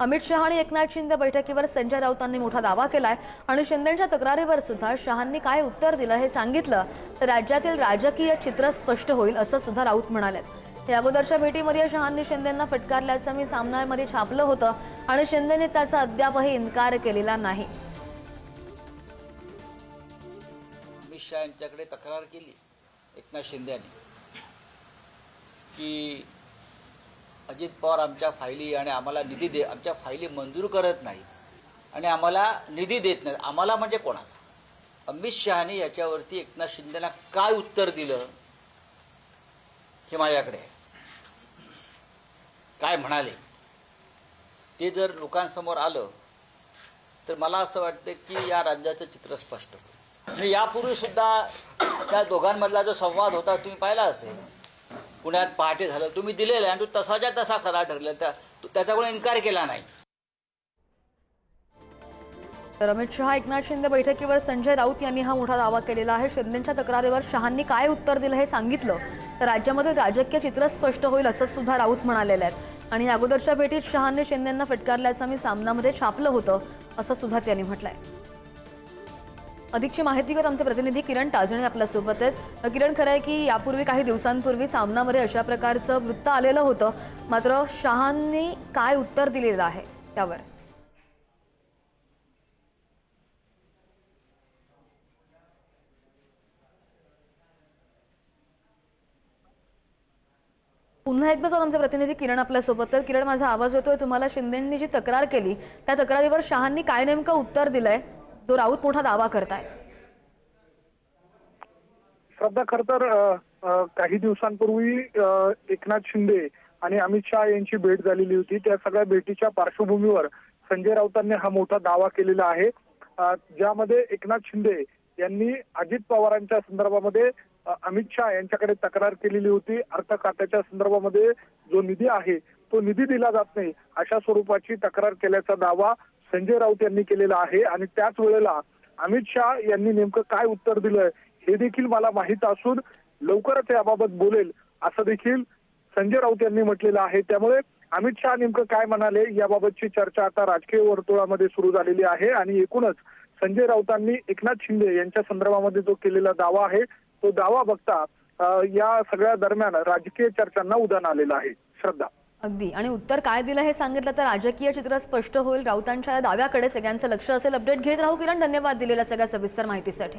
अमित शहा आणि एकनाथ शिंदे बैठकीवर संजय राऊतांनी मोठा दावा केलाय आणि शिंदेंच्या तक्रारीवर सुद्धा शहांनी काय उत्तर दिलं हे सांगितलं तर राज्यातील राजकीय चित्र स्पष्ट होईल असं सुद्धा राऊत म्हणाले। या अगोदरच्या भेटीमध्ये शहांनी शिंदेंना फटकारल्याचं मी सामनामध्ये छापलं होतं आणि शिंदेंनी त्याचा अद्यापही इन्कार केलेला नाही। अमित शहा यांच्याकडे तक्रार केली एकनाथ शिंदे यांनी की अजित पवार आमच्या फायली आणि आम्हाला निधी दे आमच्या फायली मंजूर करत नाहीत आणि आम्हाला निधी देत नाहीत। आम्हाला म्हणजे कोणाला? अमित शहाने याच्यावरती एकनाथ शिंदेंना काय उत्तर दिलं हे माझ्याकडे आहे। काय म्हणाले ते जर लोकांसमोर आलं तर मला असं वाटतं की या राज्याचं चित्र स्पष्ट होईल। आणि यापूर्वी सुद्धा त्या दोघांमधला जो संवाद होता तुम्ही पाहिला असेल, पुण्यात पहाटे झालं, तुम्ही दिलेलं आणि तो तसाच्या तसा खरा ठरला, त्याचा कोणी इन्कार केला नाही। तर अमित शहा एकनाथ शिंदे बैठकीवर संजय राऊत यांनी हा मोठा दावा केलेला आहे। शिंदेंच्या तक्रारीवर शहांनी काय उत्तर दिलं हे सांगितलं तर राज्यामध्ये राजकीय चित्र स्पष्ट होईल असं सुद्धा राऊत म्हणालेले आहेत आणि अगोदरच्या भेटीत शहांनी शिंदेंना फटकारल्याचं मी सामनामध्ये छापलं होतं असं सुद्धा त्यांनी म्हटलंय। अधिकची माहिती घेत आमचे प्रतिनिधी किरण टाजणे आपल्यासोबत आहेत। किरण, खरं आहे की यापूर्वी काही दिवसांपूर्वी सामनामध्ये अशा प्रकारचं वृत्त आलेलं होतं, मात्र शहांनी काय उत्तर दिलेलं आहे त्यावर? पुन्हा एकदा जाऊन आमचे प्रतिनिधी किरण आपल्यासोबत आहेत। किरण, माझा आवाज येतोय तुम्हाला? शिंदेंनी जी तक्रार केली त्या तक्रारीवर शहांनी काय नेमकं उत्तर दिलंय जो राऊत मोठा दावा करताय? श्रद्धा, खरं तर काही दिवसांपूर्वी एकनाथ शिंदे आणि अमित शहा यांची भेट झालेली होती। त्या सगळ्या भेटीच्या पार्श्वभूमीवर संजय राऊतांनी हा मोठा दावा केलेला आहे, ज्यामध्ये एकनाथ शिंदे यांनी अजित पवारांच्या संदर्भामध्ये अमित शहा यांच्याकडे तक्रार केलेली होती। अर्थ खात्याच्या संदर्भामध्ये जो निधी आहे तो निधी दिला जात नाही अशा स्वरूपाची तक्रार केल्याचा दावा संजय राऊत यांनी केलेला आहे। आणि त्याच वेळेला अमित शहा यांनी नेमकं काय उत्तर दिलं हे देखील मला माहीत असून लवकरच याबाबत बोलेल असं देखील संजय राऊत यांनी म्हटलेलं आहे। त्यामुळे अमित शहा नेमकं काय म्हणाले याबाबतची चर्चा आता राजकीय वर्तुळामध्ये सुरू झालेली आहे आणि एकूणच संजय राऊतांनी एकनाथ शिंदे यांच्या संदर्भामध्ये जो केलेला दावा आहे तो दावा बघता या सगळ्या दरम्यान राजकीय चर्चांना उधाण आलेलं आहे। श्रद्धा, अगदी, आणि उत्तर काय दिलं हे सांगितलं तर राजकीय चित्र स्पष्ट होईल। राऊतांच्या या दाव्याकडे सगळ्यांचं लक्ष असेल। अपडेट घेत राहू किरण, धन्यवाद दिलेल्या सगळ्या सविस्तर माहितीसाठी।